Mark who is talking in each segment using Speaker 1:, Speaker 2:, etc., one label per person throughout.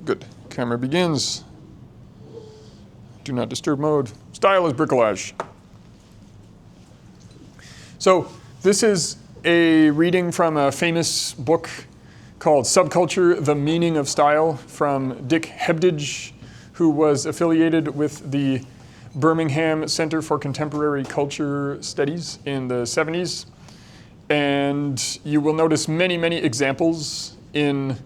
Speaker 1: Good. Camera begins. Do not disturb mode. Style is bricolage. So this is a reading from a famous book called Subculture, The Meaning of Style, from Dick Hebdige, who was affiliated with the Birmingham Center for Contemporary Culture Studies in the 70s. And you will notice many, many examples in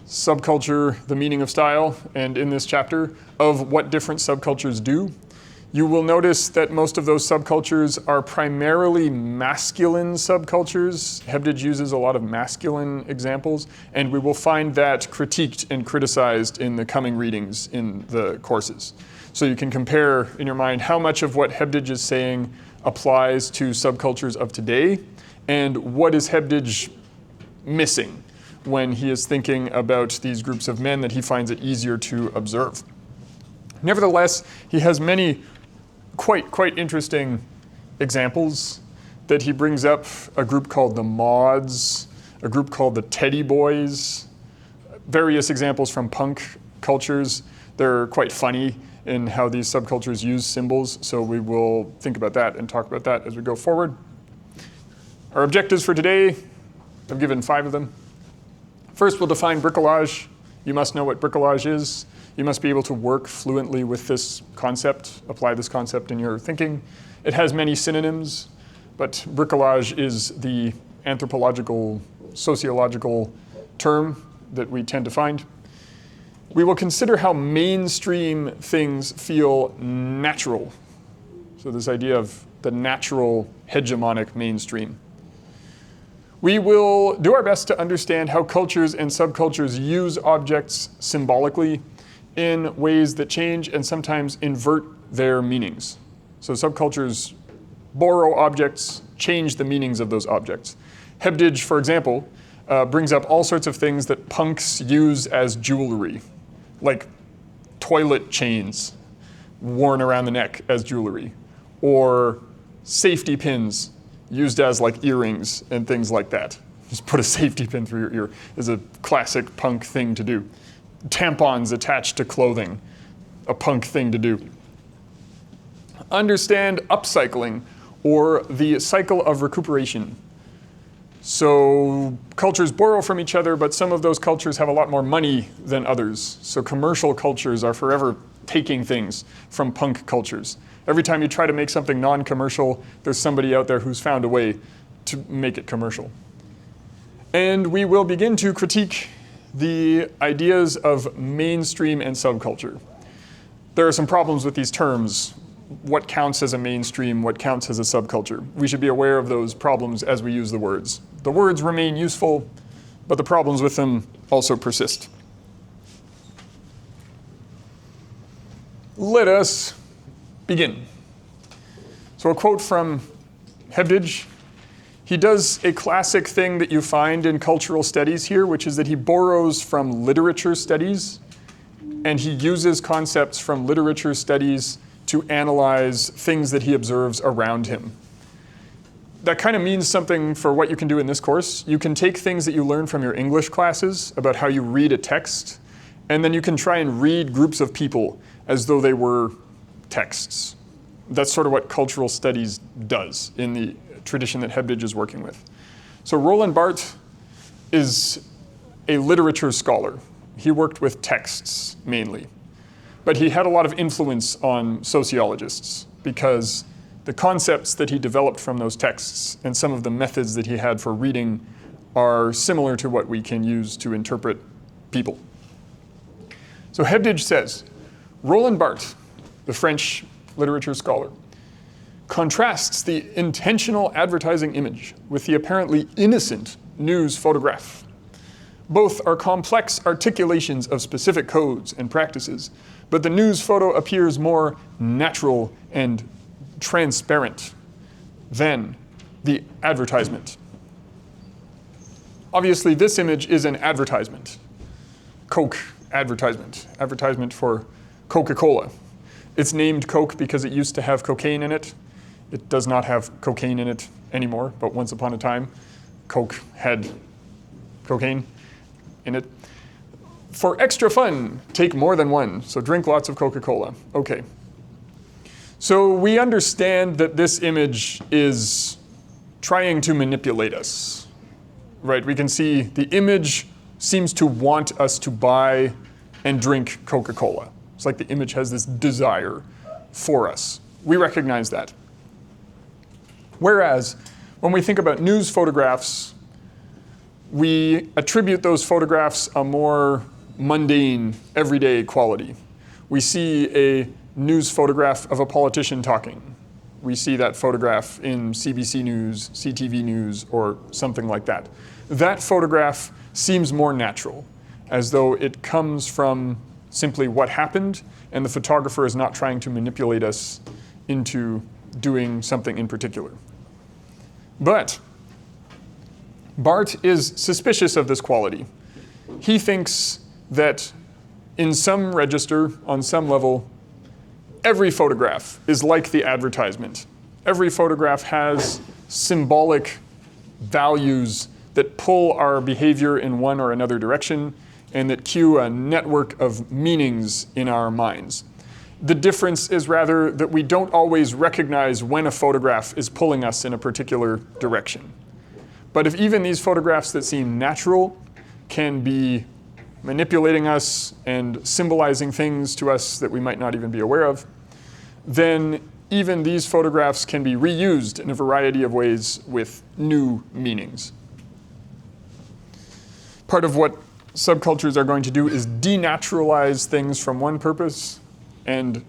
Speaker 1: Subculture, The Meaning of Style, and in this chapter of what different subcultures do. You will notice that most of those subcultures are primarily masculine subcultures. Hebdige uses a lot of masculine examples, and we will find that critiqued and criticized in the coming readings in the courses. So you can compare in your mind how much of what Hebdige is saying applies to subcultures of today, and what is Hebdige missing when he is thinking about these groups of men that he finds it easier to observe. Nevertheless, he has many quite interesting examples that he brings up. A group called the Mods, a group called the Teddy Boys, various examples from punk cultures. They're quite funny in how these subcultures use symbols, so we will think about that and talk about that as we go forward. Our objectives for today, I've given 5 of them. First, we'll define bricolage. You must know what bricolage is. You must be able to work fluently with this concept, apply this concept in your thinking. It has many synonyms, but bricolage is the anthropological, sociological term that we tend to find. We will consider how mainstream things feel natural. So this idea of the natural hegemonic mainstream. We will do our best to understand how cultures and subcultures use objects symbolically in ways that change and sometimes invert their meanings. So subcultures borrow objects, change the meanings of those objects. Hebdige, for example, brings up all sorts of things that punks use as jewelry, like toilet chains worn around the neck as jewelry, or safety pins used as like earrings and things like that. Just put a safety pin through your ear is a classic punk thing to do. Tampons attached to clothing, a punk thing to do. Understand upcycling, or the cycle of recuperation. So cultures borrow from each other, but some of those cultures have a lot more money than others. So commercial cultures are forever taking things from punk cultures. Every time you try to make something non-commercial, there's somebody out there who's found a way to make it commercial. And we will begin to critique the ideas of mainstream and subculture. There are some problems with these terms. What counts as a mainstream? What counts as a subculture? We should be aware of those problems as we use the words. The words remain useful, but the problems with them also persist. Let us begin. So a quote from Hebdige. He does a classic thing that you find in cultural studies here, which is that he borrows from literature studies, and he uses concepts from literature studies to analyze things that he observes around him. That kind of means something for what you can do in this course. You can take things that you learn from your English classes about how you read a text, and then you can try and read groups of people as though they were texts. That's sort of what cultural studies does in the tradition that Hebdige is working with. So Roland Barthes is a literature scholar. He worked with texts mainly, but he had a lot of influence on sociologists because the concepts that he developed from those texts and some of the methods that he had for reading are similar to what we can use to interpret people. So Hebdige says, Roland Barthes, the French literature scholar, contrasts the intentional advertising image with the apparently innocent news photograph. Both are complex articulations of specific codes and practices, but the news photo appears more natural and transparent than the advertisement. Obviously, this image is an advertisement. Coke advertisement. Advertisement for Coca-Cola. It's named Coke because it used to have cocaine in it. It does not have cocaine in it anymore, but once upon a time, Coke had cocaine in it. For extra fun, take more than one. So drink lots of Coca-Cola. Okay. So we understand that this image is trying to manipulate us, right? We can see the image seems to want us to buy and drink Coca-Cola. It's like the image has this desire for us. We recognize that. Whereas, when we think about news photographs, we attribute those photographs a more mundane, everyday quality. We see a news photograph of a politician talking. We see that photograph in CBC News, CTV News, or something like that. That photograph seems more natural, as though it comes from simply what happened, and the photographer is not trying to manipulate us into doing something in particular. But Bart is suspicious of this quality. He thinks that in some register, on some level, every photograph is like the advertisement. Every photograph has symbolic values that pull our behavior in one or another direction and that cue a network of meanings in our minds. The difference is rather that we don't always recognize when a photograph is pulling us in a particular direction. But if even these photographs that seem natural can be manipulating us and symbolizing things to us that we might not even be aware of, then even these photographs can be reused in a variety of ways with new meanings. Part of what subcultures are going to do is denaturalize things from one purpose and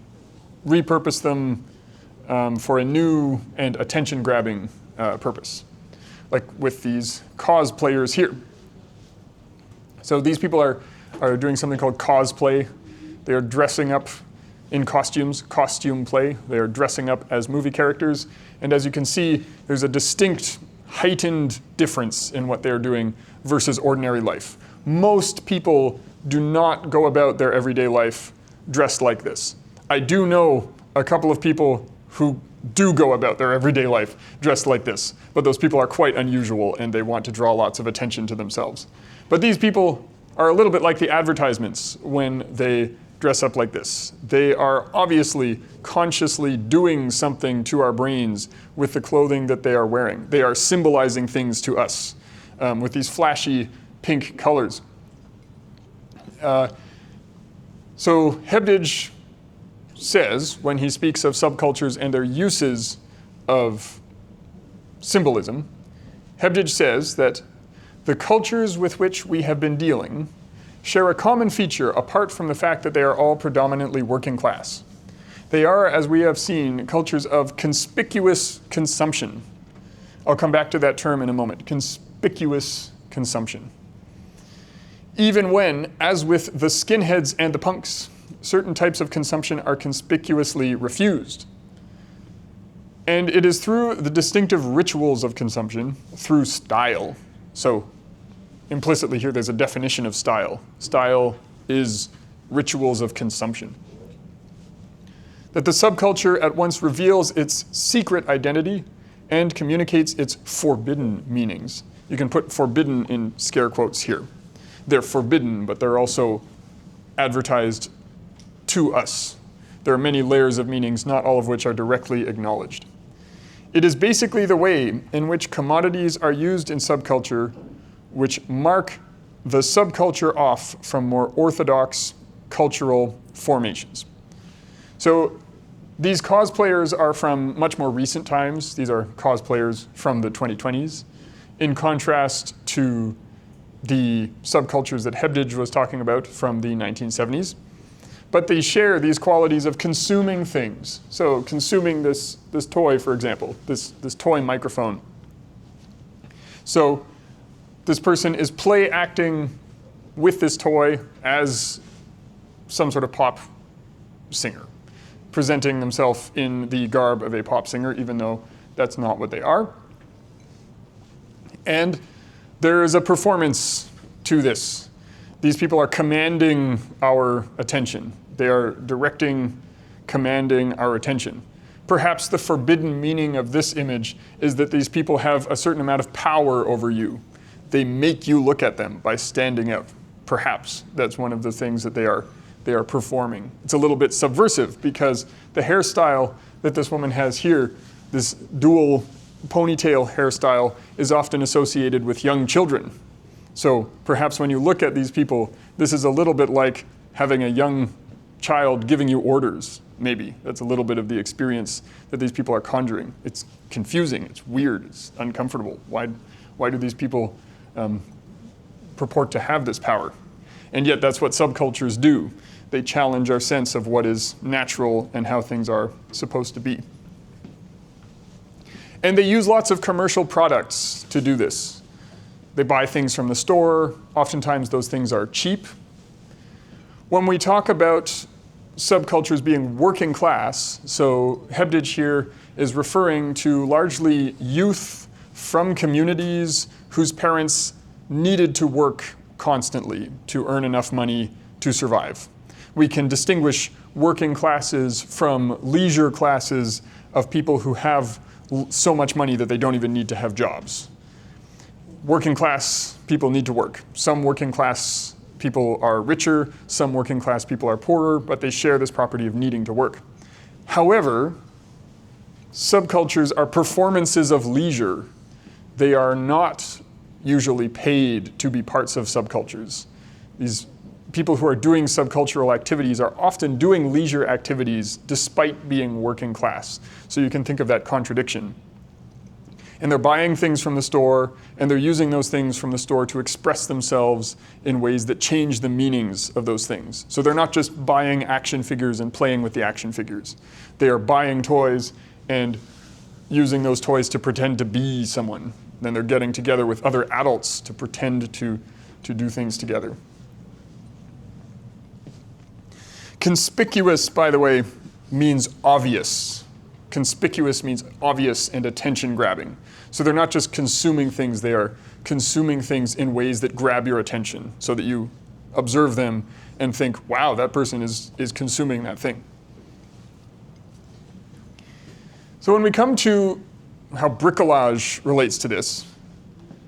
Speaker 1: repurpose them for a new and attention-grabbing purpose, like with these cosplayers here. So these people are doing something called cosplay. They are dressing up in costumes, costume play. They are dressing up as movie characters. And as you can see, there's a distinct, heightened difference in what they're doing versus ordinary life. Most people do not go about their everyday life dressed like this. I do know a couple of people who do go about their everyday life dressed like this, but those people are quite unusual and they want to draw lots of attention to themselves. But these people are a little bit like the advertisements when they dress up like this. They are obviously consciously doing something to our brains with the clothing that they are wearing. They are symbolizing things to us with these flashy pink colors. So Hebdige says, when he speaks of subcultures and their uses of symbolism, Hebdige says that the cultures with which we have been dealing share a common feature apart from the fact that they are all predominantly working class. They are, as we have seen, cultures of conspicuous consumption. I'll come back to that term in a moment, conspicuous consumption. Even when, as with the skinheads and the punks, certain types of consumption are conspicuously refused. And it is through the distinctive rituals of consumption, through style. So implicitly here there's a definition of style. Style is rituals of consumption. That the subculture at once reveals its secret identity and communicates its forbidden meanings. You can put forbidden in scare quotes here. They're forbidden, but they're also advertised to us. There are many layers of meanings, not all of which are directly acknowledged. It is basically the way in which commodities are used in subculture which mark the subculture off from more orthodox cultural formations. So these cosplayers are from much more recent times. These are cosplayers from the 2020s, in contrast to the subcultures that Hebdige was talking about from the 1970s. But they share these qualities of consuming things. So consuming this toy, for example, this toy microphone. So this person is play acting with this toy as some sort of pop singer, presenting themselves in the garb of a pop singer, even though that's not what they are. And there is a performance to this. These people are commanding our attention. They are directing, commanding our attention. Perhaps the forbidden meaning of this image is that these people have a certain amount of power over you. They make you look at them by standing up. Perhaps that's one of the things that they are performing. It's a little bit subversive because the hairstyle that this woman has here, this dual ponytail hairstyle, is often associated with young children. So perhaps when you look at these people, this is a little bit like having a young child giving you orders, maybe. That's a little bit of the experience that these people are conjuring. It's confusing, it's weird, it's uncomfortable. Why do these people purport to have this power? And yet that's what subcultures do. They challenge our sense of what is natural and how things are supposed to be. And they use lots of commercial products to do this. They buy things from the store. Oftentimes those things are cheap. When we talk about subcultures being working class, so Hebdige here is referring to largely youth from communities whose parents needed to work constantly to earn enough money to survive. We can distinguish working classes from leisure classes of people who have so much money that they don't even need to have jobs. Working class people need to work. Some working class people are richer, some working class people are poorer, but they share this property of needing to work. However, subcultures are performances of leisure. They are not usually paid to be parts of subcultures. These people who are doing subcultural activities are often doing leisure activities despite being working class. So you can think of that contradiction. And they're buying things from the store, and they're using those things from the store to express themselves in ways that change the meanings of those things. So they're not just buying action figures and playing with the action figures. They are buying toys and using those toys to pretend to be someone. Then they're getting together with other adults to pretend to do things together. Conspicuous, by the way, means obvious. Conspicuous means obvious and attention-grabbing. So they're not just consuming things, they are consuming things in ways that grab your attention so that you observe them and think, wow, that person is consuming that thing. So when we come to how bricolage relates to this,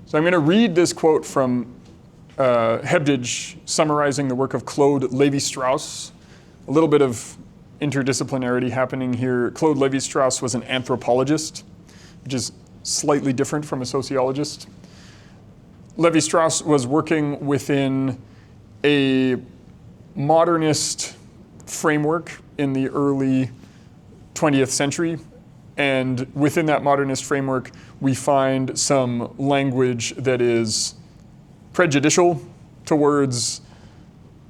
Speaker 1: so I'm going to read this quote from Hebdige summarizing the work of Claude Lévi-Strauss. A little bit of interdisciplinarity happening here. Claude Lévi-Strauss was an anthropologist, which is slightly different from a sociologist. Lévi-Strauss was working within a modernist framework in the early 20th century. And within that modernist framework, we find some language that is prejudicial towards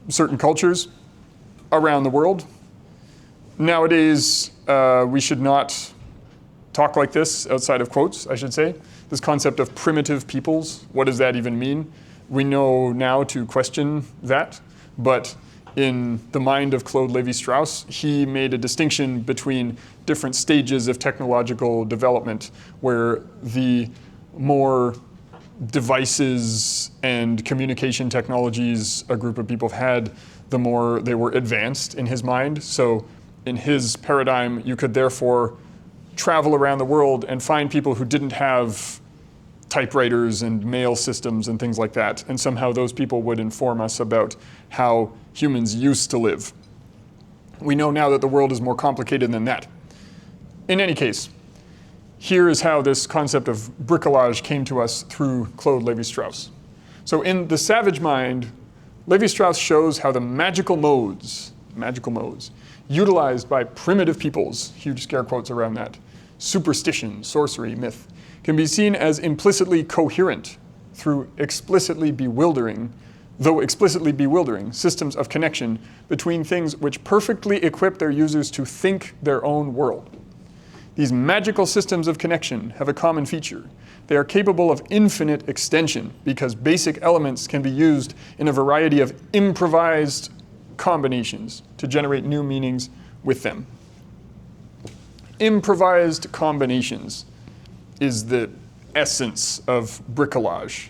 Speaker 1: certain cultures around the world. Nowadays, we should not talk like this, outside of quotes, I should say. This concept of primitive peoples, what does that even mean? We know now to question that, but in the mind of Claude Lévi-Strauss, he made a distinction between different stages of technological development, where the more devices and communication technologies a group of people had, the more they were advanced in his mind. So in his paradigm, you could therefore travel around the world and find people who didn't have typewriters and mail systems and things like that. And somehow those people would inform us about how humans used to live. We know now that the world is more complicated than that. In any case, here is how this concept of bricolage came to us through Claude Lévi-Strauss. So in The Savage Mind, Lévi-Strauss shows how the magical modes utilized by primitive peoples, huge scare quotes around that, superstition, sorcery, myth, can be seen as implicitly coherent through explicitly bewildering systems of connection between things which perfectly equip their users to think their own world. These magical systems of connection have a common feature. They are capable of infinite extension because basic elements can be used in a variety of improvised combinations to generate new meanings with them. Improvised combinations is the essence of bricolage.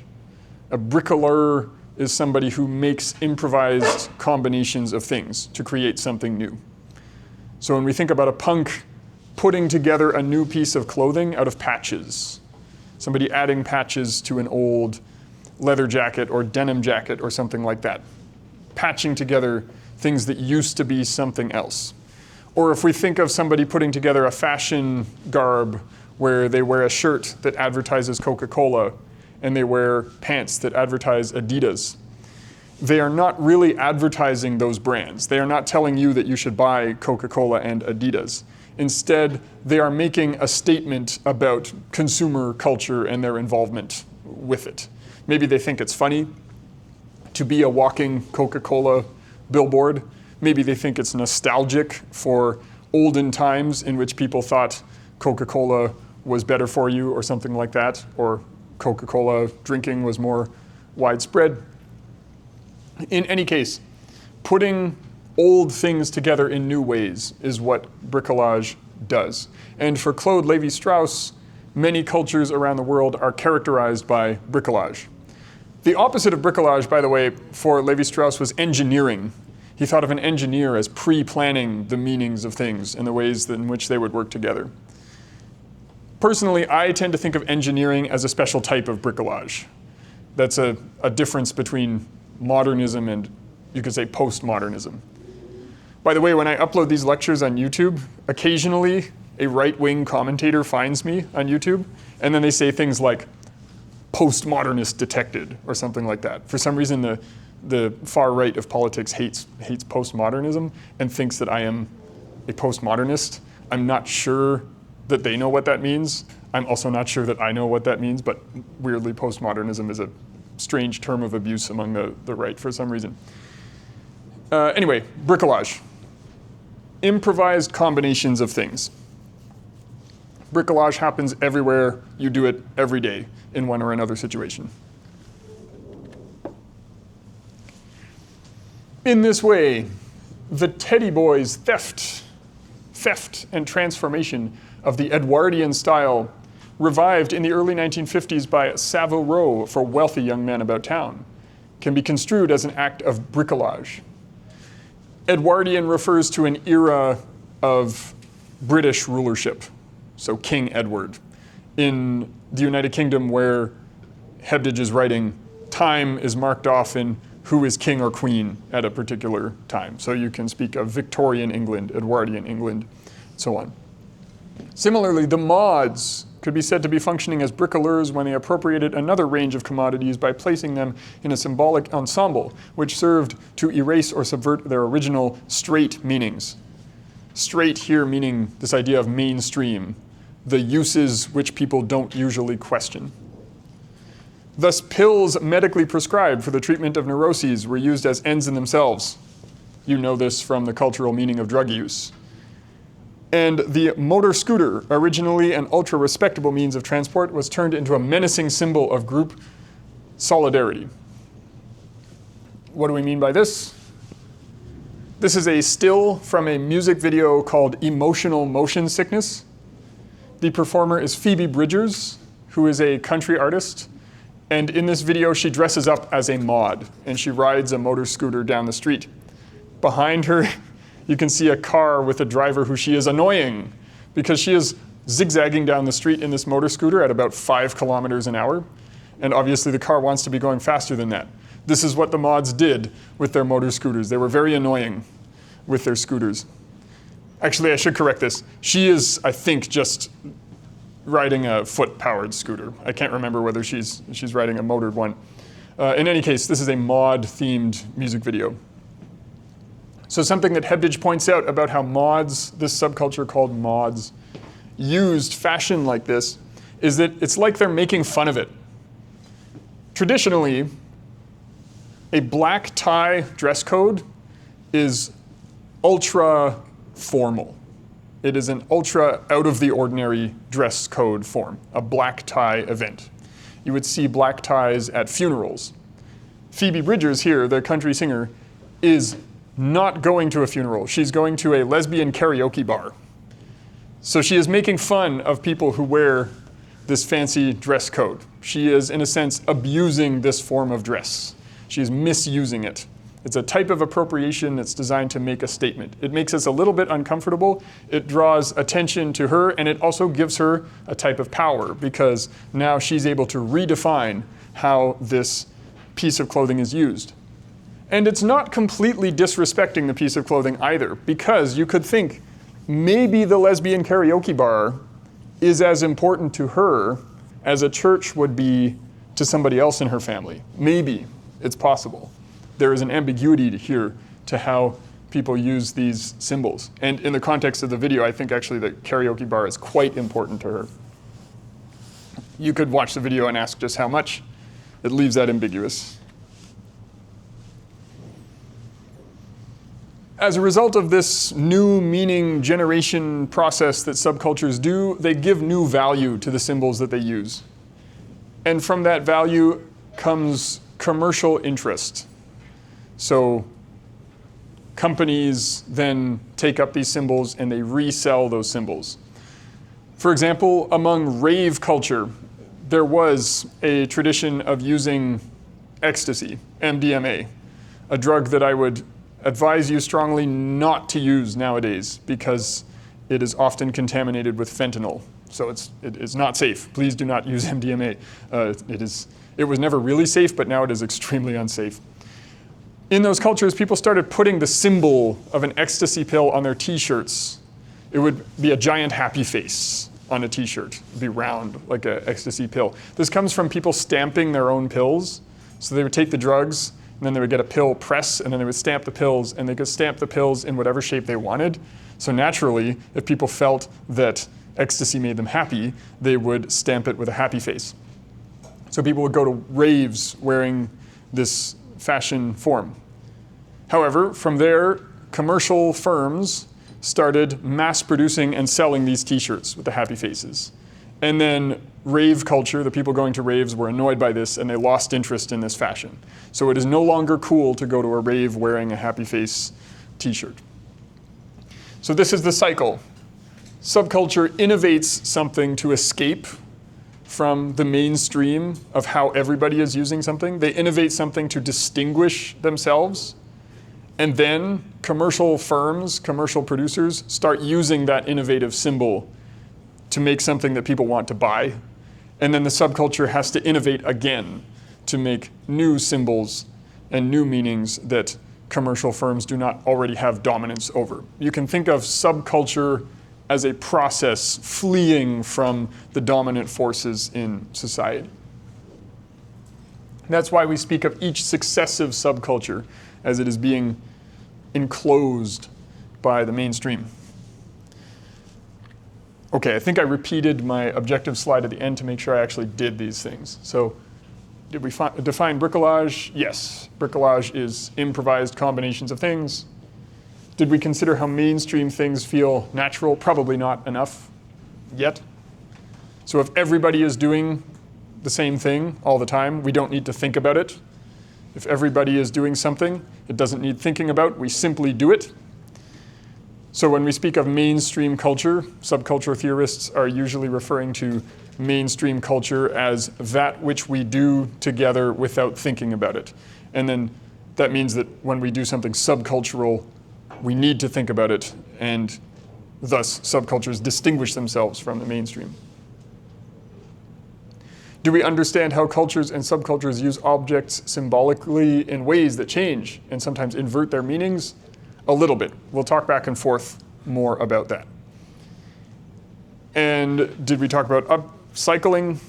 Speaker 1: A bricoleur is somebody who makes improvised combinations of things to create something new. So when we think about a punk putting together a new piece of clothing out of patches, somebody adding patches to an old leather jacket or denim jacket or something like that, patching together things that used to be something else. Or if we think of somebody putting together a fashion garb where they wear a shirt that advertises Coca-Cola and they wear pants that advertise Adidas, they are not really advertising those brands. They are not telling you that you should buy Coca-Cola and Adidas. Instead, they are making a statement about consumer culture and their involvement with it. Maybe they think it's funny to be a walking Coca-Cola billboard. Maybe they think it's nostalgic for olden times in which people thought Coca-Cola was better for you or something like that, or Coca-Cola drinking was more widespread. In any case, putting old things together in new ways is what bricolage does. And for Claude Lévi-Strauss, many cultures around the world are characterized by bricolage. The opposite of bricolage, by the way, for Lévi-Strauss was engineering. He thought of an engineer as pre-planning the meanings of things and the ways in which they would work together. Personally, I tend to think of engineering as a special type of bricolage. That's a difference between modernism and, you could say, postmodernism. By the way, when I upload these lectures on YouTube, occasionally a right-wing commentator finds me on YouTube, and then they say things like, postmodernist detected, or something like that. For some reason, the far right of politics hates postmodernism and thinks that I am a postmodernist. I'm not sure that they know what that means. I'm also not sure that I know what that means, but weirdly, postmodernism is a strange term of abuse among the right for some reason. Anyway, bricolage. Improvised combinations of things. Bricolage happens everywhere. You do it every day in one or another situation. In this way, the Teddy Boys' theft and transformation of the Edwardian style, revived in the early 1950s by Savile Row for wealthy young men about town, can be construed as an act of bricolage. Edwardian refers to an era of British rulership, so King Edward. In the United Kingdom, where Hebdige is writing, time is marked off in who is king or queen at a particular time. So you can speak of Victorian England, Edwardian England, and so on. Similarly, the mods could be said to be functioning as bricoleurs when they appropriated another range of commodities by placing them in a symbolic ensemble, which served to erase or subvert their original straight meanings. Straight here meaning this idea of mainstream, the uses which people don't usually question. Thus, pills medically prescribed for the treatment of neuroses were used as ends in themselves. You know this from the cultural meaning of drug use. And the motor scooter, originally an ultra-respectable means of transport, was turned into a menacing symbol of group solidarity. What do we mean by this? This is a still from a music video called Emotional Motion Sickness. The performer is Phoebe Bridgers, who is a country artist. And in this video, she dresses up as a mod, and she rides a motor scooter down the street. Behind her, you can see a car with a driver who she is annoying because she is zigzagging down the street in this motor scooter at about 5 kilometers an hour. And obviously the car wants to be going faster than that. This is what the mods did with their motor scooters. They were very annoying with their scooters. Actually, I should correct this. She is, I think, just riding a foot-powered scooter. I can't remember whether she's riding a motored one. In any case, this is a mod-themed music video. So something that Hebdige points out about how mods, this subculture called mods, used fashion like this is that it's like they're making fun of it. Traditionally, a black tie dress code is ultra formal. It is an ultra out of the ordinary dress code form, a black tie event. You would see black ties at funerals. Phoebe Bridgers here, the country singer, is not going to a funeral. She's going to a lesbian karaoke bar. So she is making fun of people who wear this fancy dress code. She is, in a sense, abusing this form of dress. She is misusing it. It's a type of appropriation that's designed to make a statement. It makes us a little bit uncomfortable. It draws attention to her, and it also gives her a type of power because now she's able to redefine how this piece of clothing is used. And it's not completely disrespecting the piece of clothing either, because you could think maybe the lesbian karaoke bar is as important to her as a church would be to somebody else in her family. Maybe. It's possible. There is an ambiguity here to how people use these symbols. And in the context of the video, I think actually the karaoke bar is quite important to her. You could watch the video and ask just how much. It leaves that ambiguous. As a result of this new meaning generation process that subcultures do, they give new value to the symbols that they use. And from that value comes commercial interest. So companies then take up these symbols and they resell those symbols. For example, among rave culture, there was a tradition of using ecstasy, MDMA, a drug that I would advise you strongly not to use nowadays because it is often contaminated with fentanyl. So it is not safe. Please do not use MDMA. It was never really safe, but now it is extremely unsafe. In those cultures, people started putting the symbol of an ecstasy pill on their t-shirts. It would be a giant happy face on a t-shirt. It would be round like an ecstasy pill. This comes from people stamping their own pills. So they would take the drugs, and then they would get a pill press, and then they would stamp the pills, and they could stamp the pills in whatever shape they wanted. So naturally, if people felt that ecstasy made them happy, they would stamp it with a happy face. So people would go to raves wearing this fashion form. However, from there, commercial firms started mass producing and selling these t-shirts with the happy faces. And then rave culture, the people going to raves were annoyed by this and they lost interest in this fashion. So it is no longer cool to go to a rave wearing a happy face t-shirt. So this is the cycle. Subculture innovates something to escape from the mainstream of how everybody is using something. They innovate something to distinguish themselves. And then commercial firms, commercial producers start using that innovative symbol to make something that people want to buy. And then the subculture has to innovate again to make new symbols and new meanings that commercial firms do not already have dominance over. You can think of subculture as a process fleeing from the dominant forces in society. That's why we speak of each successive subculture as it is being enclosed by the mainstream. Okay, I think I repeated my objective slide at the end to make sure I actually did these things. So did we define bricolage? Yes, bricolage is improvised combinations of things. Did we consider how mainstream things feel natural? Probably not enough yet. So if everybody is doing the same thing all the time, we don't need to think about it. If everybody is doing something, it doesn't need thinking about, we simply do it. So when we speak of mainstream culture, subculture theorists are usually referring to mainstream culture as that which we do together without thinking about it. And then that means that when we do something subcultural, we need to think about it, and thus subcultures distinguish themselves from the mainstream. Do we understand how cultures and subcultures use objects symbolically in ways that change and sometimes invert their meanings? A little bit. We'll talk back and forth more about that. And did we talk about upcycling,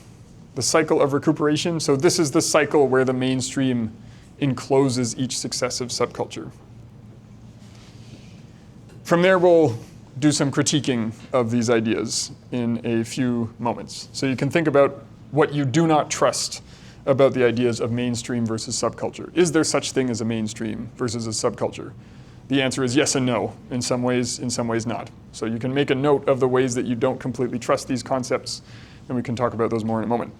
Speaker 1: the cycle of recuperation? So this is the cycle where the mainstream encloses each successive subculture. From there, we'll do some critiquing of these ideas in a few moments. So you can think about what you do not trust about the ideas of mainstream versus subculture. Is there such thing as a mainstream versus a subculture? The answer is yes and no, in some ways not. So you can make a note of the ways that you don't completely trust these concepts, and we can talk about those more in a moment.